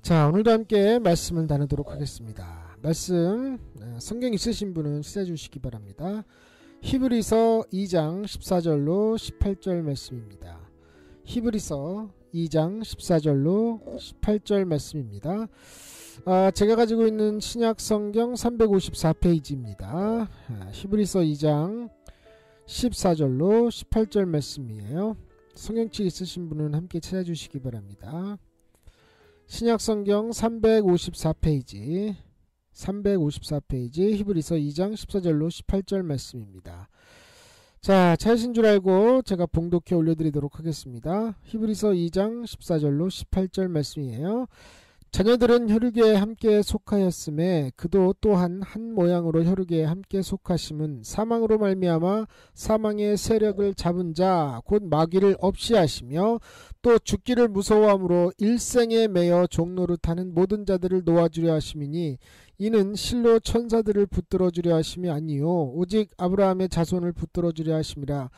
자, 오늘도 함께 말씀을 나누도록 하겠습니다. 말씀 성경 있으신 분은 찾아주시기 바랍니다. 히브리서 2장 14절로 18절 말씀입니다. 히브리서 2장 14절로 18절 말씀입니다. 제가 가지고 있는 신약 성경 354페이지입니다. 히브리서 2장 14절로 18절 말씀이에요. 성경책 있으신 분은 함께 찾아주시기 바랍니다. 신약 성경 354페이지 히브리서 2장 14절로 18절 말씀입니다. 자, 찾으신 줄 알고 제가 봉독해 올려드리도록 하겠습니다. 히브리서 2장 14절로 18절 말씀이에요. 자녀들은 혈육에 함께 속하였음에 그도 또한 한 모양으로 혈육에 함께 속하심은 사망으로 말미암아 사망의 세력을 잡은 자 곧 마귀를 없이 하시며 또 죽기를 무서워함으로 일생에 매여 종노릇하는 모든 자들을 놓아주려 하심이니 이는 실로 천사들을 붙들어 주려 하심이 아니요 오직 아브라함의 자손을 붙들어 주려 하심이라.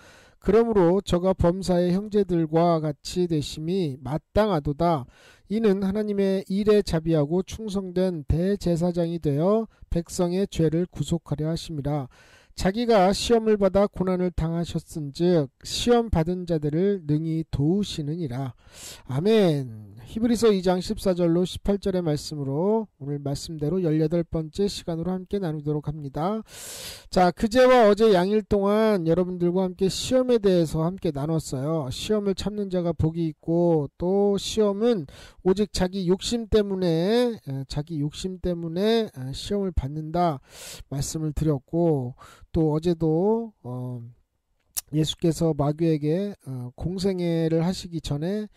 그러므로 저가 범사의 형제들과 같이 되심이 마땅하도다. 이는 하나님의 일에 자비하고 충성된 대제사장이 되어 백성의 죄를 구속하려 하심이라. 자기가 시험을 받아 고난을 당하셨은즉 시험 받은 자들을 능히 도우시느니라. 아멘. 히브리서 2장 14절로 18절의 말씀으로 오늘 말씀대로 18번째 시간으로 함께 나누도록 합니다. 자, 그제와 어제 양일 동안 여러분들과 함께 시험에 대해서 함께 나눴어요. 시험을 참는 자가 복이 있고 또 시험은 오직 자기 욕심 때문에 시험을 받는다 말씀을 드렸고, 또 어제도 예수께서 마귀에게 공생애를 하시기 전에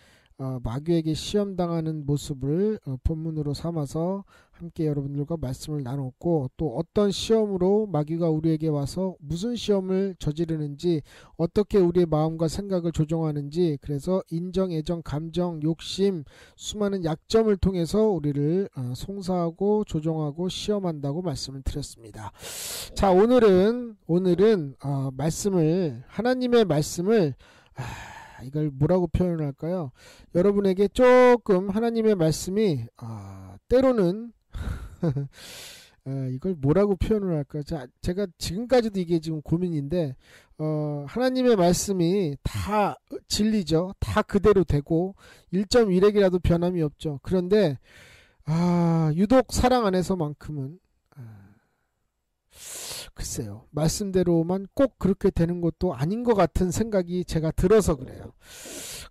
마귀에게 시험당하는 모습을 본문으로 삼아서 함께 여러분들과 말씀을 나눴고, 또 어떤 시험으로 마귀가 우리에게 와서 무슨 시험을 저지르는지, 어떻게 우리의 마음과 생각을 조종하는지, 그래서 인정, 애정, 감정, 욕심, 수많은 약점을 통해서 우리를 송사하고 조종하고 시험한다고 말씀을 드렸습니다. 자, 오늘은 하나님의 말씀을 이걸 뭐라고 표현할까요? 여러분에게 조금 하나님의 말씀이 때로는 이걸 뭐라고 표현을 할까요? 제가 지금까지도 이게 지금 고민인데, 하나님의 말씀이 다 진리죠. 다 그대로 되고 1.1핵이라도 변함이 없죠. 그런데 유독 사랑 안에서만큼은 글쎄요, 말씀대로만 꼭 그렇게 되는 것도 아닌 것 같은 생각이 제가 들어서 그래요.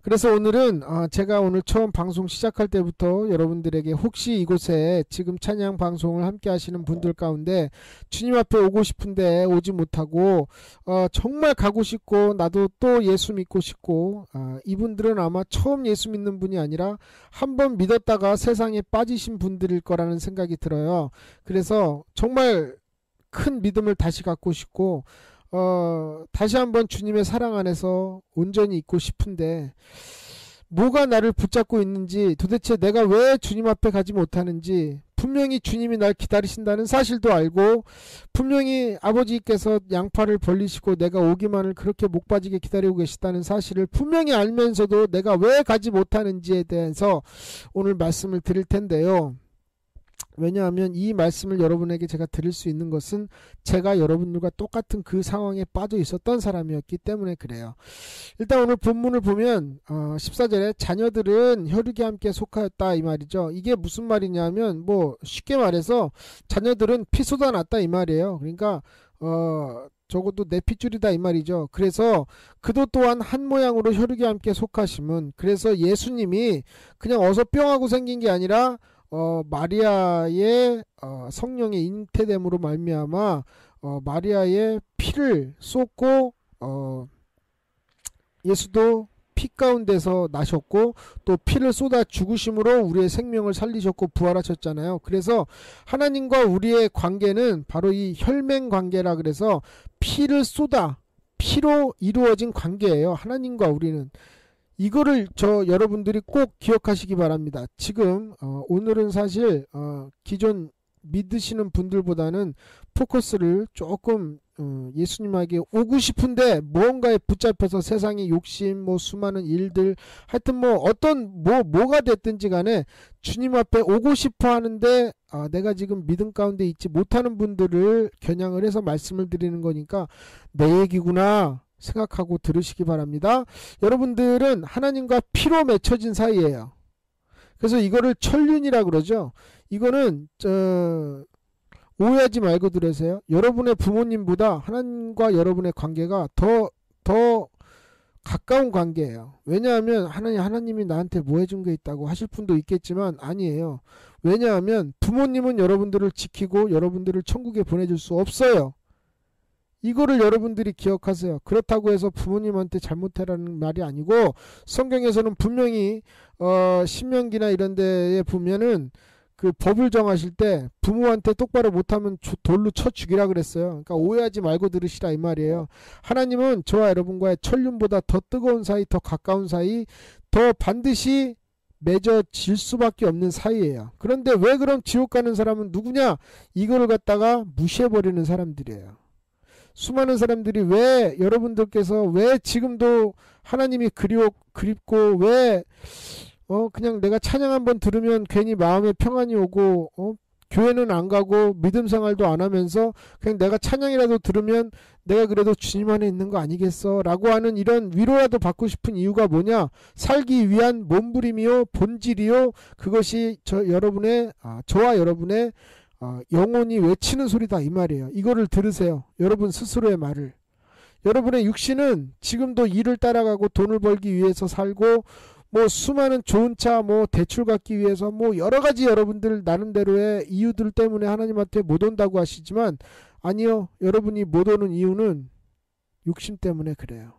그래서 오늘은 제가 오늘 처음 방송 시작할 때부터 여러분들에게 혹시 이곳에 지금 찬양 방송을 함께 하시는 분들 가운데 주님 앞에 오고 싶은데 오지 못하고 정말 가고 싶고 나도 또 예수 믿고 싶고, 이분들은 아마 처음 예수 믿는 분이 아니라 한번 믿었다가 세상에 빠지신 분들일 거라는 생각이 들어요. 그래서 정말 큰 믿음을 다시 갖고 싶고 다시 한번 주님의 사랑 안에서 온전히 있고 싶은데, 뭐가 나를 붙잡고 있는지, 도대체 내가 왜 주님 앞에 가지 못하는지, 분명히 주님이 날 기다리신다는 사실도 알고, 분명히 아버지께서 양팔을 벌리시고 내가 오기만을 그렇게 목 빠지게 기다리고 계시다는 사실을 분명히 알면서도 내가 왜 가지 못하는지에 대해서 오늘 말씀을 드릴 텐데요. 왜냐하면 이 말씀을 여러분에게 제가 드릴 수 있는 것은 제가 여러분들과 똑같은 그 상황에 빠져 있었던 사람이었기 때문에 그래요. 일단 오늘 본문을 보면 14절에 자녀들은 혈육에 함께 속하였다 이 말이죠. 이게 무슨 말이냐면 쉽게 말해서 자녀들은 피 쏟아났다 이 말이에요. 그러니까 적어도 내 핏줄이다 이 말이죠. 그래서 그도 또한 한 모양으로 혈육에 함께 속하심은, 그래서 예수님이 그냥 어서 뿅 하고 생긴 게 아니라 마리아의 성령의 잉태됨으로 말미암아 마리아의 피를 쏟고 예수도 피 가운데서 나셨고 또 피를 쏟아 죽으심으로 우리의 생명을 살리셨고 부활하셨잖아요. 그래서 하나님과 우리의 관계는 바로 이 혈맹 관계라 그래서 피를 쏟아 피로 이루어진 관계예요. 하나님과 우리는. 이거를 여러분들이 꼭 기억하시기 바랍니다. 지금 오늘은 사실 기존 믿으시는 분들보다는 포커스를 조금 예수님에게 오고 싶은데 무언가에 붙잡혀서 세상의 욕심, 뭐 수많은 일들, 하여튼 뭐 어떤 뭐가 됐든지 간에 주님 앞에 오고 싶어 하는데 내가 지금 믿음 가운데 있지 못하는 분들을 겨냥을 해서 말씀을 드리는 거니까 내 얘기구나 생각하고 들으시기 바랍니다. 여러분들은 하나님과 피로 맺혀진 사이예요. 그래서 이거를 천륜이라 그러죠. 이거는 오해하지 말고 들으세요. 여러분의 부모님보다 하나님과 여러분의 관계가 더 가까운 관계예요. 왜냐하면 하나님이 나한테 뭐 해준 게 있다고 하실 분도 있겠지만 아니에요. 왜냐하면 부모님은 여러분들을 지키고 여러분들을 천국에 보내줄 수 없어요. 이거를 여러분들이 기억하세요. 그렇다고 해서 부모님한테 잘못해라는 말이 아니고 성경에서는 분명히 신명기나 이런 데에 보면은 그 법을 정하실 때 부모한테 똑바로 못하면 돌로 쳐 죽이라 그랬어요. 그러니까 오해하지 말고 들으시라 이 말이에요. 하나님은 저와 여러분과의 천륜보다 더 뜨거운 사이, 더 가까운 사이, 더 반드시 맺어질 수밖에 없는 사이예요. 그런데 왜 그럼 지옥 가는 사람은 누구냐? 이거를 갖다가 무시해버리는 사람들이에요. 수많은 사람들이 왜 여러분들께서 왜 지금도 하나님이 그립고 왜 그냥 내가 찬양 한번 들으면 괜히 마음에 평안이 오고 교회는 안 가고 믿음 생활도 안 하면서 그냥 내가 찬양이라도 들으면 내가 그래도 주님 안에 있는 거 아니겠어 라고 하는 이런 위로라도 받고 싶은 이유가 뭐냐? 살기 위한 몸부림이요 본질이요 그것이 저와 여러분의 영혼이 외치는 소리다 이 말이에요. 이거를 들으세요. 여러분 스스로의 말을. 여러분의 육신은 지금도 일을 따라가고 돈을 벌기 위해서 살고 뭐 수많은 좋은 차 뭐 대출 갚기 위해서 뭐 여러가지 여러분들 나름대로의 이유들 때문에 하나님한테 못 온다고 하시지만 아니요. 여러분이 못 오는 이유는 육신 때문에 그래요.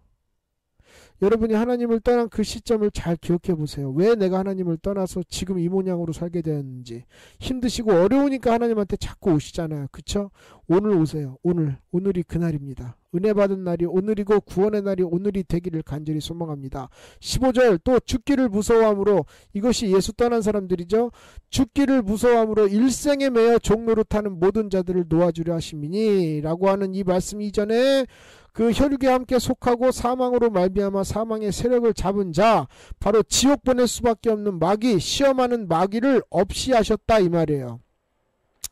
여러분이 하나님을 떠난 그 시점을 잘 기억해 보세요. 왜 내가 하나님을 떠나서 지금 이 모양으로 살게 되었는지. 힘드시고 어려우니까 하나님한테 자꾸 오시잖아요. 그쵸? 오늘 오세요. 오늘이 그날입니다. 은혜 받은 날이 오늘이고 구원의 날이 오늘이 되기를 간절히 소망합니다. 15절 또 죽기를 무서워함으로 이것이 예수 떠난 사람들이죠. 죽기를 무서워함으로 일생에 매여 종노릇하는 모든 자들을 놓아주려 하심이니 라고 하는 이 말씀 이전에 그 혈육에 함께 속하고 사망으로 말미암아 사망의 세력을 잡은 자 바로 지옥 보낼 수밖에 없는 마귀 시험하는 마귀를 없이 하셨다 이 말이에요.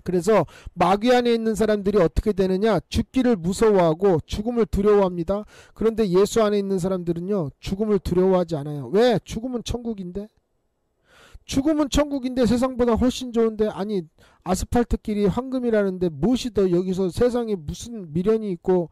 그래서 마귀 안에 있는 사람들이 어떻게 되느냐 죽기를 무서워하고 죽음을 두려워합니다. 그런데 예수 안에 있는 사람들은요 죽음을 두려워하지 않아요. 왜? 죽음은 천국인데 세상보다 훨씬 좋은데 아니 아스팔트길이 황금이라는데 무엇이 더 여기서 세상에 무슨 미련이 있고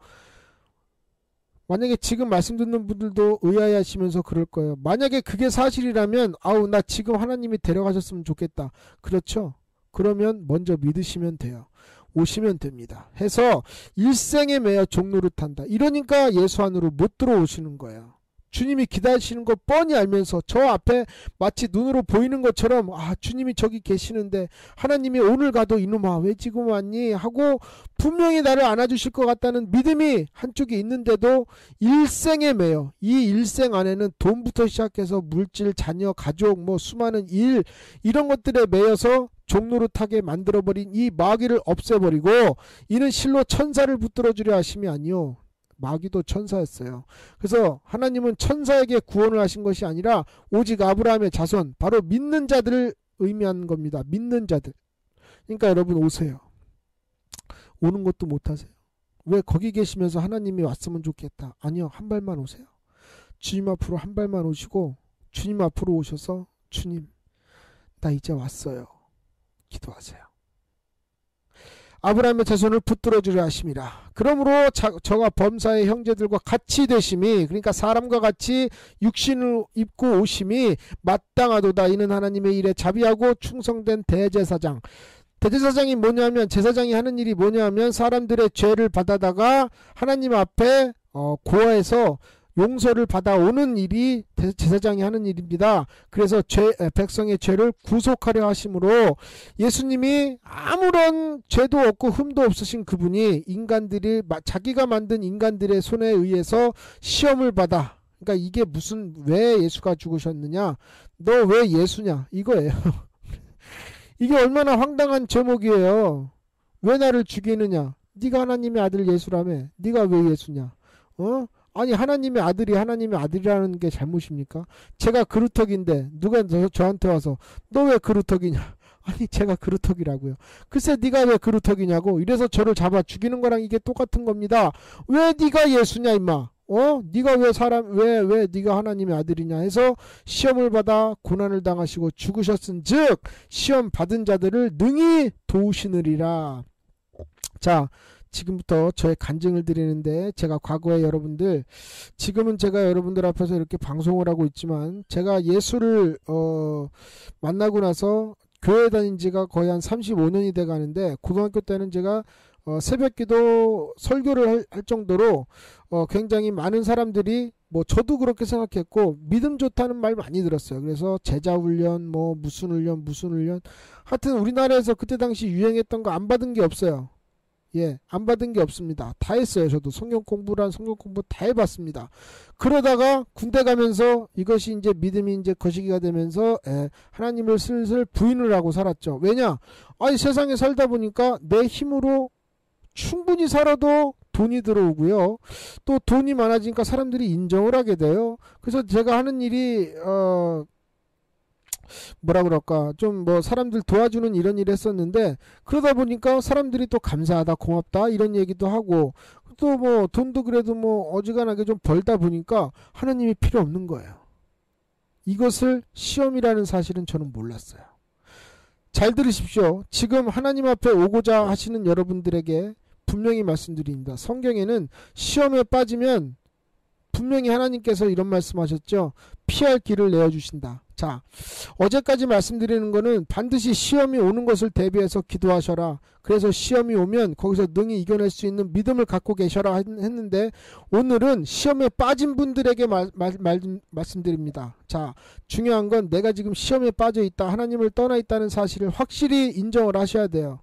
만약에 지금 말씀 듣는 분들도 의아해하시면서 그럴 거예요. 만약에 그게 사실이라면 아우 나 지금 하나님이 데려가셨으면 좋겠다. 그렇죠? 그러면 먼저 믿으시면 돼요. 오시면 됩니다. 해서 일생에 매여 종노릇한다. 이러니까 예수 안으로 못 들어오시는 거예요. 주님이 기다리시는 거 뻔히 알면서 저 앞에 마치 눈으로 보이는 것처럼 주님이 저기 계시는데 하나님이 오늘 가도 이놈아 왜 지금 왔니? 하고 분명히 나를 안아주실 것 같다는 믿음이 한쪽에 있는데도 일생에 매여 이 일생 안에는 돈부터 시작해서 물질, 자녀, 가족, 뭐 수많은 일 이런 것들에 매여서 종노릇하게 만들어버린 이 마귀를 없애버리고 이는 실로 천사를 붙들어주려 하심이 아니요 마귀도 천사였어요. 그래서 하나님은 천사에게 구원을 하신 것이 아니라 오직 아브라함의 자손 바로 믿는 자들을 의미하는 겁니다. 믿는 자들. 그러니까 여러분 오세요. 오는 것도 못하세요. 왜 거기 계시면서 하나님이 왔으면 좋겠다. 아니요. 한 발만 오세요. 주님 앞으로 한 발만 오시고 주님 앞으로 오셔서 주님 나 이제 왔어요. 기도하세요. 아브라함의 자손을 붙들어주려 하심이라. 그러므로 저가 범사의 형제들과 같이 되심이 그러니까 사람과 같이 육신을 입고 오심이 마땅하도다. 이는 하나님의 일에 자비하고 충성된 대제사장. 대제사장이 뭐냐면 제사장이 하는 일이 뭐냐면 사람들의 죄를 받아다가 하나님 앞에 고아해서 용서를 받아오는 일이 제사장이 하는 일입니다. 그래서 백성의 죄를 구속하려 하심으로 예수님이 아무런 죄도 없고 흠도 없으신 그분이 인간들이 자기가 만든 인간들의 손에 의해서 시험을 받아 그러니까 이게 왜 예수가 죽으셨느냐 너 왜 예수냐 이거예요. 이게 얼마나 황당한 제목이에요. 왜 나를 죽이느냐? 네가 하나님의 아들 예수라며. 네가 왜 예수냐? 아니 하나님의 아들이 하나님의 아들이라는 게 잘못입니까? 제가 그루터기인데 누가 저한테 와서 너 왜 그루터기냐? 아니 제가 그루터기라고요. 글쎄 네가 왜 그루터기냐고. 이래서 저를 잡아 죽이는 거랑 이게 똑같은 겁니다. 왜 네가 예수냐 임마. 네가 왜 네가 하나님의 아들이냐 해서 시험을 받아 고난을 당하시고 죽으셨은즉 시험 받은 자들을 능히 도우시느리라. 자, 지금부터 저의 간증을 드리는데, 제가 과거에 여러분들, 지금은 제가 여러분들 앞에서 이렇게 방송을 하고 있지만 제가 예수를 만나고 나서 교회 다닌 지가 거의 한 35년이 돼 가는데, 고등학교 때는 제가 새벽기도 설교를 할 정도로 굉장히 많은 사람들이, 뭐 저도 그렇게 생각했고 믿음 좋다는 말 많이 들었어요. 그래서 제자훈련, 뭐 무슨 훈련, 하여튼 우리나라에서 그때 당시 유행했던 거 안 받은 게 없어요. 예, 안 받은 게 없습니다. 다 했어요. 저도 성경 공부 다 해봤습니다. 그러다가 군대 가면서 이것이 이제 믿음이 이제 거시기가 되면서 하나님을 슬슬 부인을 하고 살았죠. 왜냐? 아니 세상에 살다 보니까 내 힘으로 충분히 살아도 돈이 들어오고요. 또 돈이 많아지니까 사람들이 인정을 하게 돼요. 그래서 제가 하는 일이 뭐라 그럴까, 좀 뭐 사람들 도와주는 이런 일을 했었는데, 그러다 보니까 사람들이 또 감사하다, 고맙다 이런 얘기도 하고, 또 뭐 돈도 그래도 뭐 어지간하게 좀 벌다 보니까 하나님이 필요 없는 거예요. 이것을 시험이라는 사실은 저는 몰랐어요. 잘 들으십시오. 지금 하나님 앞에 오고자 하시는 여러분들에게 분명히 말씀드립니다. 성경에는 시험에 빠지면 분명히 하나님께서 이런 말씀하셨죠. 피할 길을 내어주신다. 자, 어제까지 말씀드리는 거는 반드시 시험이 오는 것을 대비해서 기도하셔라. 그래서 시험이 오면 거기서 능히 이겨낼 수 있는 믿음을 갖고 계셔라 했는데, 오늘은 시험에 빠진 분들에게 말씀드립니다. 자, 중요한 건 내가 지금 시험에 빠져 있다, 하나님을 떠나 있다는 사실을 확실히 인정을 하셔야 돼요.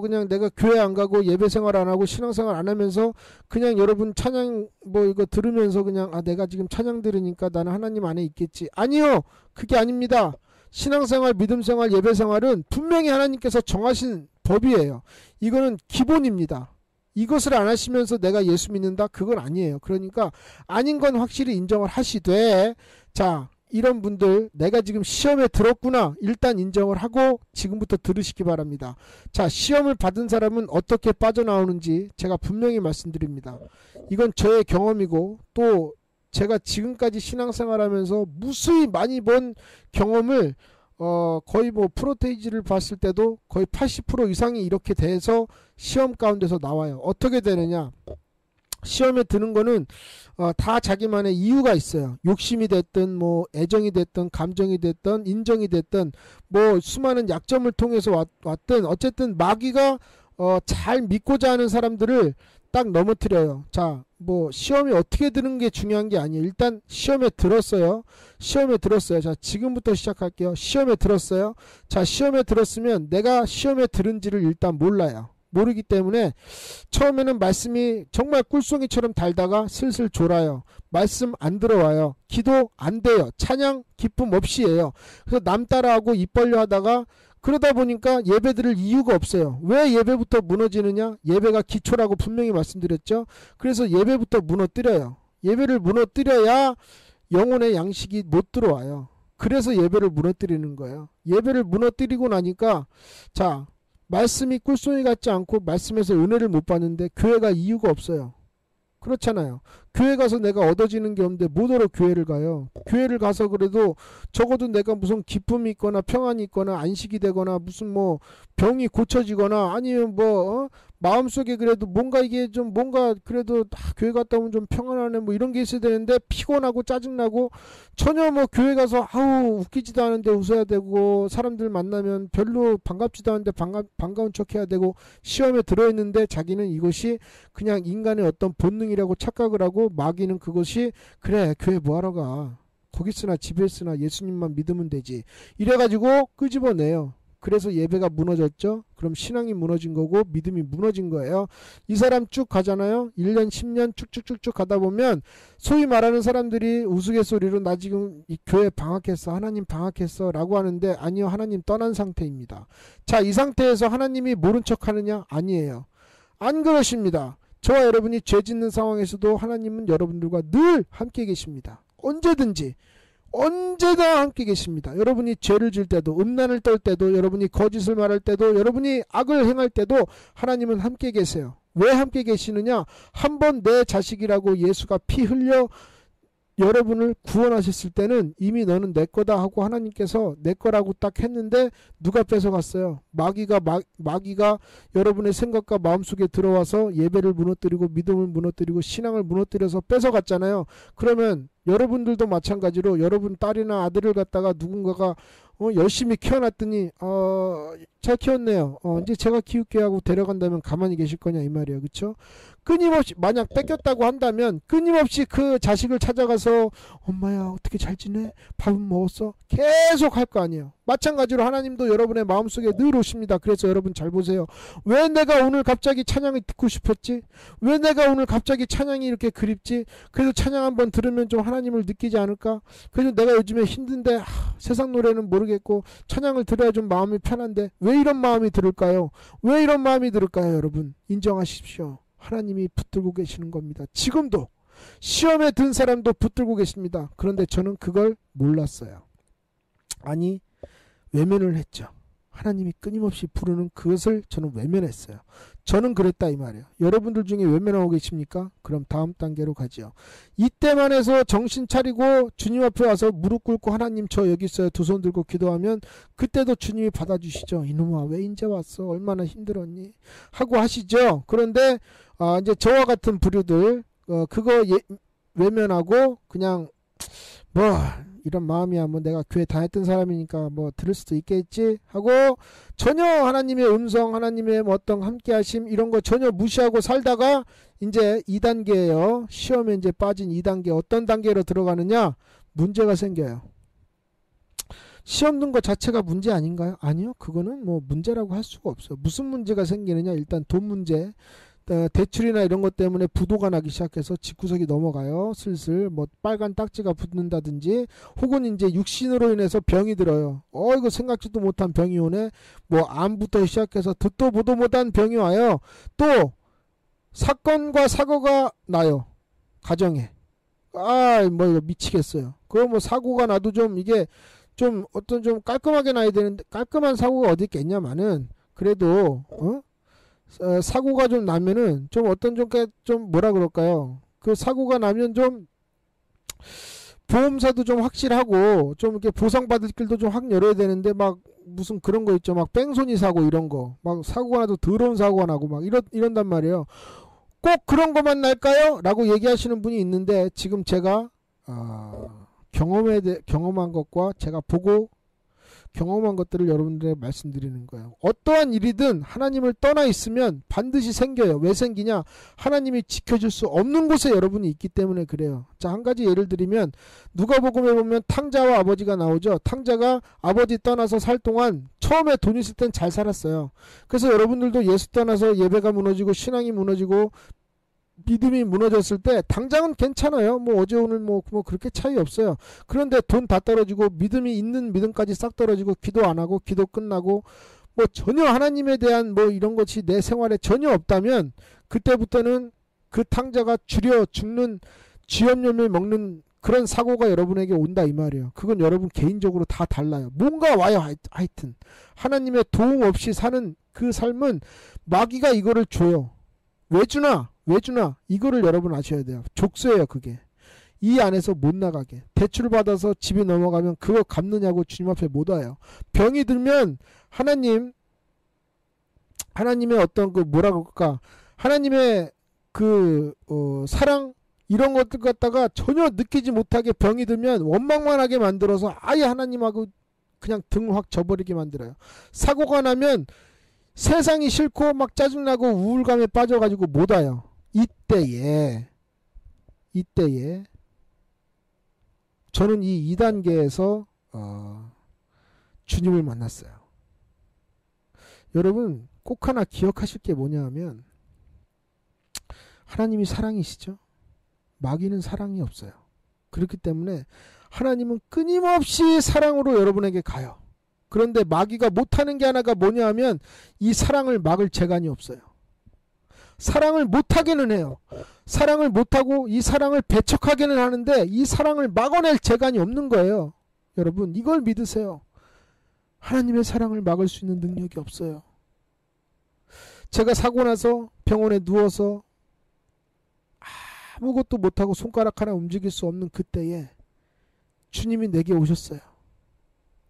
그냥 내가 교회 안 가고 예배 생활 안 하고 신앙생활 안 하면서 그냥 여러분 찬양 이거 들으면서 그냥 내가 지금 찬양 들으니까 나는 하나님 안에 있겠지. 아니요. 그게 아닙니다. 신앙생활, 믿음생활, 예배생활은 분명히 하나님께서 정하신 법이에요. 이거는 기본입니다. 이것을 안 하시면서 내가 예수 믿는다? 그건 아니에요. 그러니까 아닌 건 확실히 인정을 하시되, 자, 이런 분들 내가 지금 시험에 들었구나 일단 인정을 하고 지금부터 들으시기 바랍니다. 자, 시험을 받은 사람은 어떻게 빠져나오는지 제가 분명히 말씀드립니다. 이건 저의 경험이고 또 제가 지금까지 신앙생활하면서 무수히 많이 본 경험을 거의 뭐 프로테이지를 봤을 때도 거의 80% 이상이 이렇게 돼서 시험 가운데서 나와요. 어떻게 되느냐? 시험에 드는 거는 다 자기만의 이유가 있어요. 욕심이 됐든 뭐 애정이 됐든 감정이 됐든 인정이 됐든 뭐 수많은 약점을 통해서 왔든 어쨌든 마귀가 잘 믿고자 하는 사람들을 딱 넘어뜨려요. 자, 뭐 시험이 어떻게 드는 게 중요한 게 아니에요. 일단 시험에 들었어요. 자, 지금부터 시작할게요. 시험에 들었어요. 자, 시험에 들었으면 내가 시험에 들은지를 일단 몰라요. 모르기 때문에 처음에는 말씀이 정말 꿀송이처럼 달다가 슬슬 졸아요. 말씀 안 들어와요. 기도 안 돼요. 찬양 기쁨 없이 해요. 그래서 남 따라하고 입 벌려 하다가 그러다 보니까 예배 드릴 이유가 없어요. 왜 예배부터 무너지느냐? 예배가 기초라고 분명히 말씀드렸죠. 그래서 예배부터 무너뜨려요. 예배를 무너뜨려야 영혼의 양식이 못 들어와요. 그래서 예배를 무너뜨리는 거예요. 예배를 무너뜨리고 나니까, 자, 말씀이 꿀송이 같지 않고 말씀에서 은혜를 못 받는데 교회가 이유가 없어요. 그렇잖아요. 교회 가서 내가 얻어지는 게 없는데 뭐더러 교회를 가요. 교회를 가서 그래도 적어도 내가 무슨 기쁨이 있거나 평안이 있거나 안식이 되거나 무슨 뭐 병이 고쳐지거나 아니면 마음속에 그래도 뭔가 이게 좀 뭔가 그래도 교회 갔다 오면 좀 평안하네 뭐 이런 게 있어야 되는데 피곤하고 짜증나고 전혀 뭐 교회 가서 웃기지도 않은데 웃어야 되고 사람들 만나면 별로 반갑지도 않은데 반가운 척 해야 되고 시험에 들어있는데 자기는 이것이 그냥 인간의 어떤 본능이라고 착각을 하고 마귀는 그것이 그래 교회 뭐하러 가 거기 있으나 집에 있으나 예수님만 믿으면 되지 이래가지고 끄집어내요. 그래서 예배가 무너졌죠. 그럼 신앙이 무너진 거고 믿음이 무너진 거예요. 이 사람 쭉 가잖아요. 1년 10년 쭉쭉쭉쭉 가다 보면 소위 말하는 사람들이 우스갯소리로 나 지금 이 교회 방학했어, 하나님 방학했어 라고 하는데, 아니요, 하나님 떠난 상태입니다. 자, 이 상태에서 하나님이 모른 척 하느냐? 아니에요. 안 그러십니다. 저와 여러분이 죄 짓는 상황에서도 하나님은 여러분들과 늘 함께 계십니다. 언제든지 언제나 함께 계십니다. 여러분이 죄를 질 때도, 음란을 떨 때도, 여러분이 거짓을 말할 때도, 여러분이 악을 행할 때도 하나님은 함께 계세요. 왜 함께 계시느냐? 한번 내 자식이라고 예수가 피 흘려 여러분을 구원하셨을 때는 이미 너는 내 거다 하고 하나님께서 내 거라고 딱 했는데 누가 뺏어갔어요? 마귀가 여러분의 생각과 마음속에 들어와서 예배를 무너뜨리고 믿음을 무너뜨리고 신앙을 무너뜨려서 뺏어갔잖아요. 그러면 여러분들도 마찬가지로 여러분 딸이나 아들을 갖다가 누군가가 열심히 키워놨더니 잘 키웠네요. 이제 제가 키울게 하고 데려간다면 가만히 계실 거냐 이 말이에요. 그렇죠? 끊임없이 만약 뺏겼다고 한다면 끊임없이 그 자식을 찾아가서 엄마야 어떻게 잘 지내? 밥은 먹었어? 계속 할 거 아니에요. 마찬가지로 하나님도 여러분의 마음속에 늘 오십니다. 그래서 여러분 잘 보세요. 왜 내가 오늘 갑자기 찬양을 듣고 싶었지? 왜 내가 오늘 갑자기 찬양이 이렇게 그립지? 그래도 찬양 한번 들으면 좀 하나님을 느끼지 않을까? 그래도 내가 요즘에 힘든데 세상 노래는 모르겠고 찬양을 들어야 좀 마음이 편한데 왜 이런 마음이 들을까요? 왜 이런 마음이 들을까요? 여러분 인정하십시오. 하나님이 붙들고 계시는 겁니다. 지금도 시험에 든 사람도 붙들고 계십니다. 그런데 저는 그걸 몰랐어요. 아니 외면을 했죠. 하나님이 끊임없이 부르는 그것을 저는 외면했어요. 저는 그랬다 이 말이에요. 여러분들 중에 외면하고 계십니까? 그럼 다음 단계로 가죠. 이때만 해서 정신 차리고 주님 앞에 와서 무릎 꿇고 하나님 저 여기 있어요. 두 손 들고 기도하면 그때도 주님이 받아주시죠. 이놈아 왜 이제 왔어? 얼마나 힘들었니? 하고 하시죠. 그런데 이제 저와 같은 부류들 그거 외면하고 그냥 뭐 이런 마음이야 뭐 내가 교회 다녔던 사람이니까 뭐 들을 수도 있겠지 하고 전혀 하나님의 음성 하나님의 뭐 어떤 함께하심 이런 거 전혀 무시하고 살다가 이제 2단계예요. 시험에 이제 빠진 2단계 어떤 단계로 들어가느냐? 문제가 생겨요. 시험 든 것 자체가 문제 아닌가요? 아니요. 그거는 뭐 문제라고 할 수가 없어요. 무슨 문제가 생기느냐? 일단 돈 문제. 대출이나 이런 것 때문에 부도가 나기 시작해서 집구석이 넘어가요. 슬슬 뭐 빨간 딱지가 붙는다든지 혹은 이제 육신으로 인해서 병이 들어요. 이거 생각지도 못한 병이 오네. 뭐 암부터 시작해서 듣도 보도 못한 병이 와요. 또 사건과 사고가 나요. 가정에. 뭐 이거 미치겠어요. 그거 뭐 사고가 나도 좀 이게 좀 어떤 좀 깔끔하게 나야 되는데 깔끔한 사고가 어디 있겠냐마는 그래도 사고가 좀 나면은 좀 어떤 좀 뭐라 그럴까요? 그 사고가 나면 좀 보험사도 좀 확실하고 좀 이렇게 보상받을 길도 좀 확 열어야 되는데 막 무슨 그런 거 있죠. 막 뺑소니 사고 이런 거. 막 사고가 나도 더러운 사고가 나고 막 이런단 말이에요. 꼭 그런 것만 날까요? 라고 얘기하시는 분이 있는데 지금 제가 경험한 것과 제가 보고 경험한 것들을 여러분들에게 말씀드리는 거예요. 어떠한 일이든 하나님을 떠나 있으면 반드시 생겨요. 왜 생기냐? 하나님이 지켜줄 수 없는 곳에 여러분이 있기 때문에 그래요. 자, 한 가지 예를 들면 누가복음에 보면 탕자와 아버지가 나오죠. 탕자가 아버지 떠나서 살 동안 처음에 돈 있을 땐 잘 살았어요. 그래서 여러분들도 예수 떠나서 예배가 무너지고 신앙이 무너지고 믿음이 무너졌을 때 당장은 괜찮아요. 뭐 어제 오늘 뭐 그렇게 차이 없어요. 그런데 돈 다 떨어지고 믿음이 있는 믿음까지 싹 떨어지고 기도 안 하고 기도 끝나고 뭐 전혀 하나님에 대한 뭐 이런 것이 내 생활에 전혀 없다면 그때부터는 그 탕자가 줄여 죽는 쥐염염을 먹는 그런 사고가 여러분에게 온다 이 말이에요. 그건 여러분 개인적으로 다 달라요. 뭔가 와요. 하여튼 하나님의 도움 없이 사는 그 삶은 마귀가 이거를 줘요. 왜 주나? 이거를 여러분 아셔야 돼요. 족쇄예요 그게. 이 안에서 못 나가게. 대출 받아서 집이 넘어가면 그거 갚느냐고 주님 앞에 못 와요. 병이 들면 하나님의 어떤 그 뭐라 그럴까 하나님의 그 사랑 이런 것들 갖다가 전혀 느끼지 못하게 병이 들면 원망만 하게 만들어서 아예 하나님하고 그냥 등을 확 져버리게 만들어요. 사고가 나면 세상이 싫고 막 짜증나고 우울감에 빠져가지고 못 와요. 이때에 저는 이 2단계에서 주님을 만났어요. 여러분 꼭 하나 기억하실 게 뭐냐 하면 하나님이 사랑이시죠. 마귀는 사랑이 없어요. 그렇기 때문에 하나님은 끊임없이 사랑으로 여러분에게 가요. 그런데 마귀가 못하는 게 하나가 뭐냐 하면 이 사랑을 막을 재간이 없어요. 사랑을 못하게는 해요. 사랑을 못하고 이 사랑을 배척하게는 하는데 이 사랑을 막아낼 재간이 없는 거예요. 여러분 이걸 믿으세요. 하나님의 사랑을 막을 수 있는 능력이 없어요. 제가 사고 나서 병원에 누워서 아무것도 못하고 손가락 하나 움직일 수 없는 그때에 주님이 내게 오셨어요.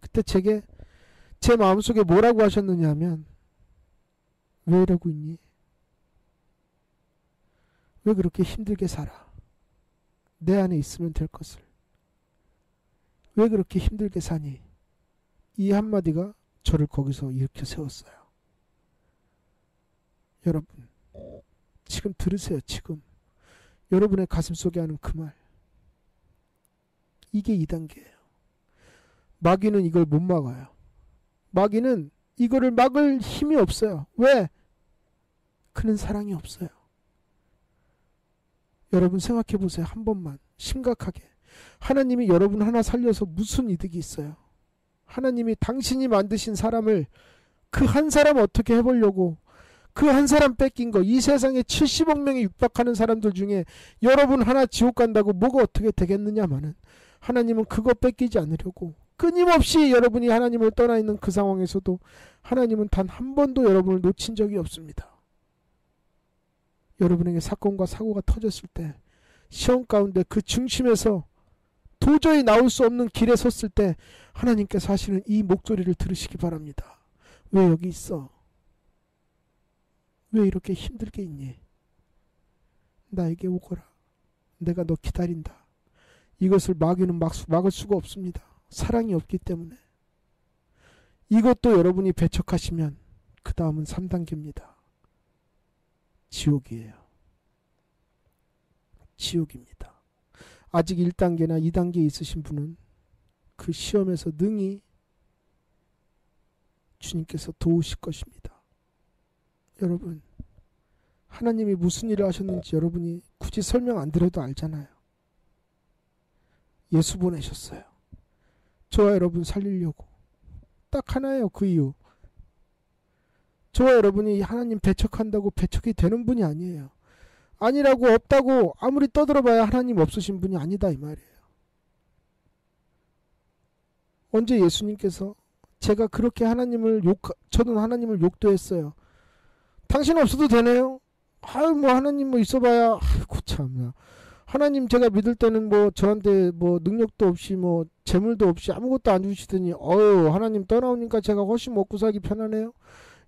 그때 제 마음속에 뭐라고 하셨느냐 하면 왜 이러고 있니? 왜 그렇게 힘들게 살아? 내 안에 있으면 될 것을. 왜 그렇게 힘들게 사니? 이 한마디가 저를 거기서 일으켜 세웠어요. 여러분 지금 들으세요. 지금 여러분의 가슴속에 하는 그 말. 이게 2단계예요. 마귀는 이걸 못 막아요. 마귀는 이거를 막을 힘이 없어요. 왜? 그는 사랑이 없어요. 여러분 생각해 보세요. 한 번만 심각하게. 하나님이 여러분 하나 살려서 무슨 이득이 있어요? 하나님이 당신이 만드신 사람을 그 한 사람 어떻게 해보려고 그 한 사람 뺏긴 거, 이 세상에 70억 명이 육박하는 사람들 중에 여러분 하나 지옥 간다고 뭐가 어떻게 되겠느냐마는 하나님은 그거 뺏기지 않으려고 끊임없이 여러분이 하나님을 떠나 있는 그 상황에서도 하나님은 단 한 번도 여러분을 놓친 적이 없습니다. 여러분에게 사건과 사고가 터졌을 때 시험 가운데 그 중심에서 도저히 나올 수 없는 길에 섰을 때 하나님께서 하시는 이 목소리를 들으시기 바랍니다. 왜 여기 있어? 왜 이렇게 힘들게 있니? 나에게 오거라. 내가 너 기다린다. 이것을 마귀는 막을 수가 없습니다. 사랑이 없기 때문에. 이것도 여러분이 배척하시면 그 다음은 3단계입니다. 지옥이에요. 지옥입니다. 아직 1단계나 2단계에 있으신 분은 그 시험에서 능히 주님께서 도우실 것입니다. 여러분 하나님이 무슨 일을 하셨는지 여러분이 굳이 설명 안 드려도 알잖아요. 예수 보내셨어요. 저와 여러분 살리려고. 딱 하나예요. 그 이유. 저와 여러분이 하나님 배척한다고 배척이 되는 분이 아니에요. 아니라고 없다고 아무리 떠들어봐야 하나님 없으신 분이 아니다 이 말이에요. 언제 예수님께서 제가 그렇게 저는 하나님을 욕도 했어요. 당신 없어도 되네요. 아유 뭐 하나님 뭐 있어봐야 아이고 참나. 하나님 제가 믿을 때는 뭐 저한테 뭐 능력도 없이 뭐 재물도 없이 아무것도 안 주시더니 하나님 떠나오니까 제가 훨씬 먹고 살기 편하네요.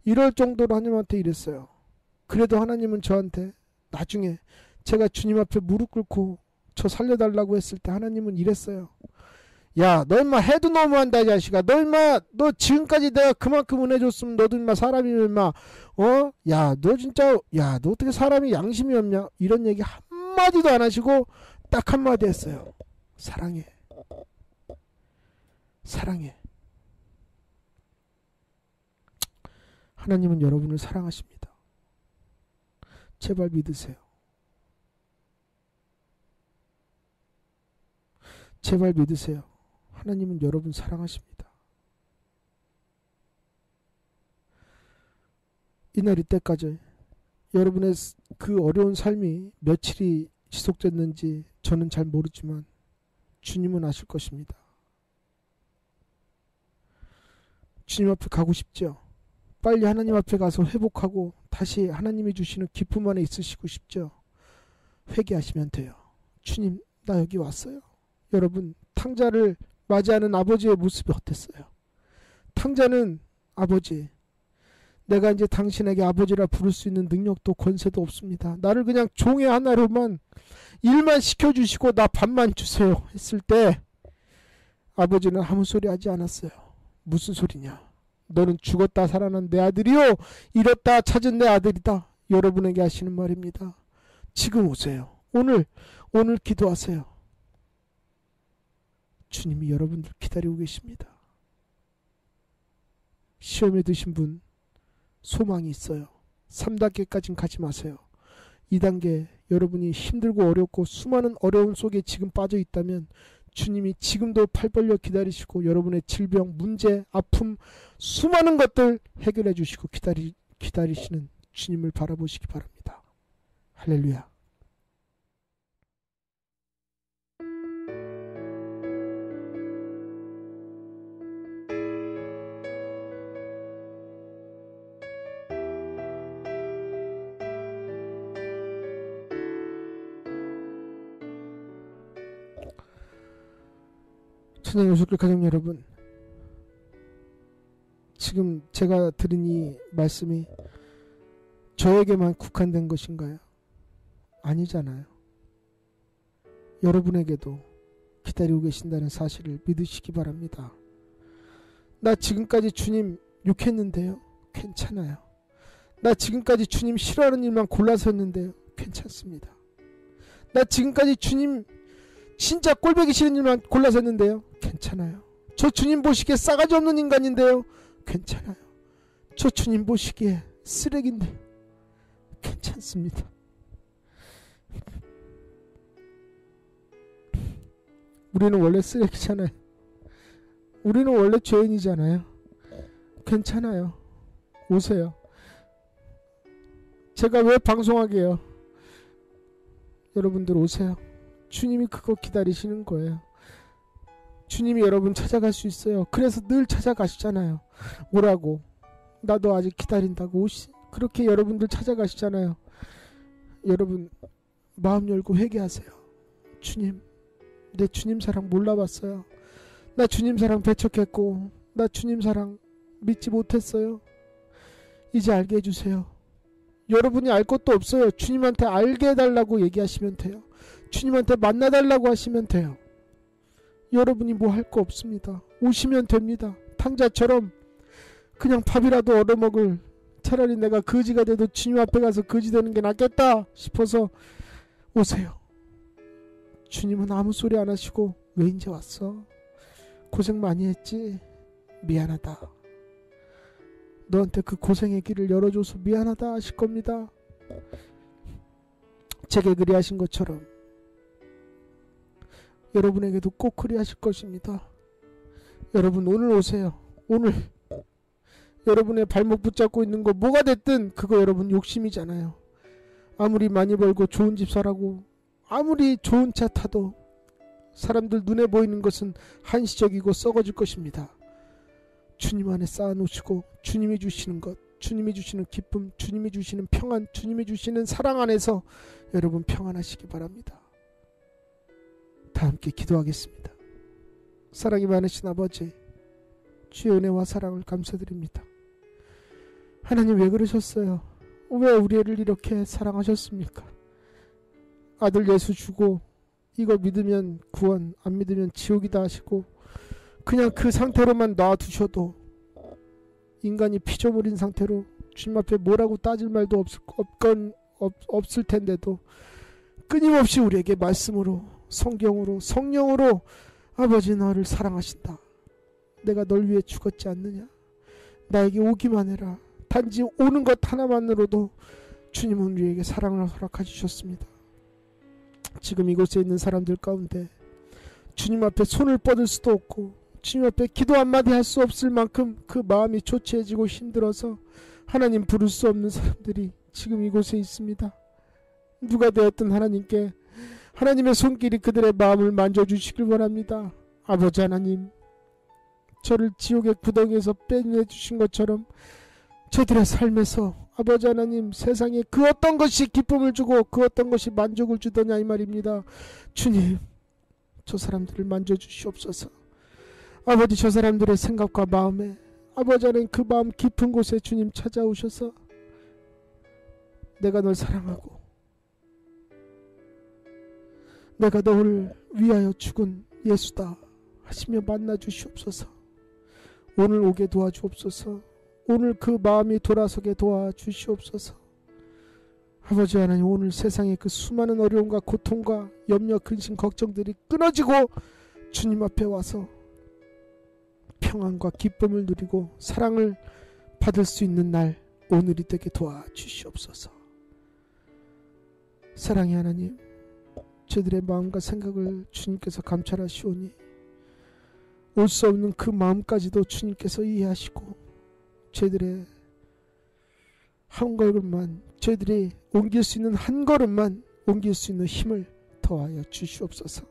이럴 정도로 하나님한테 이랬어요. 그래도 하나님은 저한테 나중에 제가 주님 앞에 무릎 꿇고 저 살려달라고 했을 때 하나님은 이랬어요. 야, 너 임마 해도 너무한다 이 자식아. 너 임마 너 지금까지 내가 그만큼 은혜 줬으면 너도 임마 사람이면 임마 야, 너 진짜 야, 너 어떻게 사람이 양심이 없냐? 이런 얘기 한마디도 안 하시고 딱 한마디 했어요. 사랑해. 사랑해. 하나님은 여러분을 사랑하십니다. 제발 믿으세요. 제발 믿으세요. 하나님은 여러분 사랑하십니다. 이날 이때까지 여러분의 그 어려운 삶이 며칠이 지속됐는지 저는 잘 모르지만 주님은 아실 것입니다. 주님 앞에 가고 싶죠? 빨리 하나님 앞에 가서 회복하고 다시 하나님이 주시는 기쁨 안에 있으시고 싶죠? 회개하시면 돼요. 주님, 나 여기 왔어요. 여러분, 탕자를 맞이하는 아버지의 모습이 어땠어요? 탕자는 아버지, 내가 이제 당신에게 아버지라 부를 수 있는 능력도 권세도 없습니다. 나를 그냥 종의 하나로만 일만 시켜주시고 나 밥만 주세요 했을 때 아버지는 아무 소리 하지 않았어요. 무슨 소리냐? 너는 죽었다 살아난 내 아들이요, 잃었다 찾은 내 아들이다. 여러분에게 하시는 말입니다. 지금 오세요. 오늘 기도하세요. 주님이 여러분들 기다리고 계십니다. 시험에 드신 분 소망이 있어요. 3단계까지는 가지 마세요. 2단계, 여러분이 힘들고 어렵고 수많은 어려움 속에 지금 빠져 있다면 주님이 지금도 팔 벌려 기다리시고 여러분의 질병, 문제, 아픔, 수많은 것들 해결해 주시고 기다리시는 주님을 바라보시기 바랍니다. 할렐루야. 찬양 요술교 가족 여러분, 지금 제가 들은 이 말씀이 저에게만 국한된 것인가요? 아니잖아요. 여러분에게도 기다리고 계신다는 사실을 믿으시기 바랍니다. 나 지금까지 주님 욕했는데요. 괜찮아요. 나 지금까지 주님 싫어하는 일만 골라서 했는데요. 괜찮습니다. 나 지금까지 주님 진짜 꼴보기 싫은 일만 골라서 했는데요. 괜찮아요. 저 주님 보시기에 싸가지 없는 인간인데요. 괜찮아요. 저 주님 보시기에 쓰레기인데요. 괜찮습니다. 우리는 원래 쓰레기잖아요. 우리는 원래 죄인이잖아요. 괜찮아요. 오세요. 제가 왜 방송하게요? 여러분들 오세요. 주님이 그거 기다리시는 거예요. 주님이 여러분 찾아갈 수 있어요. 그래서 늘 찾아가시잖아요. 오라고. 나도 아직 기다린다고. 그렇게 여러분들 찾아가시잖아요. 여러분 마음 열고 회개하세요. 주님, 내 주님 사랑 몰라봤어요. 나 주님 사랑 배척했고 나 주님 사랑 믿지 못했어요. 이제 알게 해주세요. 여러분이 알 것도 없어요. 주님한테 알게 해달라고 얘기하시면 돼요. 주님한테 만나달라고 하시면 돼요. 여러분이 뭐 할 거 없습니다. 오시면 됩니다. 탕자처럼 그냥 밥이라도 얻어먹을, 차라리 내가 거지가 돼도 주님 앞에 가서 거지 되는 게 낫겠다 싶어서 오세요. 주님은 아무 소리 안 하시고 왜 이제 왔어? 고생 많이 했지? 미안하다. 너한테 그 고생의 길을 열어줘서 미안하다 하실 겁니다. 제게 그리하신 것처럼 여러분에게도 꼭 그리하실 것입니다. 여러분 오늘 오세요. 오늘 여러분의 발목 붙잡고 있는 거 뭐가 됐든 그거 여러분 욕심이잖아요. 아무리 많이 벌고 좋은 집 사라고 아무리 좋은 차 타도 사람들 눈에 보이는 것은 한시적이고 썩어질 것입니다. 주님 안에 쌓아놓으시고 주님이 주시는 것, 주님이 주시는 기쁨, 주님이 주시는 평안, 주님이 주시는 사랑 안에서 여러분 평안하시기 바랍니다. 다 함께 기도하겠습니다. 사랑이 많으신 아버지, 주의 은혜와 사랑을 감사드립니다. 하나님 왜 그러셨어요? 왜 우리를 이렇게 사랑하셨습니까? 아들 예수 주고 이거 믿으면 구원, 안 믿으면 지옥이다 하시고 그냥 그 상태로만 놔두셔도 인간이 피조물인 상태로 주님 앞에 뭐라고 따질 말도 없을 텐데도 끊임없이 우리에게 말씀으로, 성경으로, 성령으로 아버지 너를 사랑하신다. 내가 널 위해 죽었지 않느냐. 나에게 오기만 해라. 단지 오는 것 하나만으로도 주님은 우리에게 사랑을 허락해 주셨습니다. 지금 이곳에 있는 사람들 가운데 주님 앞에 손을 뻗을 수도 없고 주님 앞에 기도 한마디 할 수 없을 만큼 그 마음이 초췌해지고 힘들어서 하나님 부를 수 없는 사람들이 지금 이곳에 있습니다. 누가 되었든 하나님께 하나님의 손길이 그들의 마음을 만져주시길 원합니다. 아버지 하나님, 저를 지옥의 구덩이에서 빼내주신 것처럼 저들의 삶에서 아버지 하나님 세상에 그 어떤 것이 기쁨을 주고 그 어떤 것이 만족을 주더냐 이 말입니다. 주님, 저 사람들을 만져주시옵소서. 아버지, 저 사람들의 생각과 마음에 아버지 하나님 그 마음 깊은 곳에 주님 찾아오셔서 내가 널 사랑하고 내가 너를 위하여 죽은 예수다 하시며 만나주시옵소서. 오늘 오게 도와주옵소서. 오늘 그 마음이 돌아서게 도와주시옵소서. 아버지 하나님, 오늘 세상의 그 수많은 어려움과 고통과 염려, 근심, 걱정들이 끊어지고 주님 앞에 와서 평안과 기쁨을 누리고 사랑을 받을 수 있는 날 오늘이 되게 도와주시옵소서. 사랑의 하나님, 저희들의 마음과 생각을 주님께서 감찰하시오니 올 수 없는 그 마음까지도 주님께서 이해하시고 저희들의 한 걸음만, 저희들이 옮길 수 있는 한 걸음만 옮길 수 있는 힘을 더하여 주시옵소서.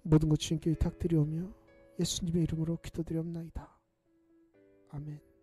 모든 것 주님께 부탁드리오며 예수님의 이름으로 기도드리옵나이다. 아멘.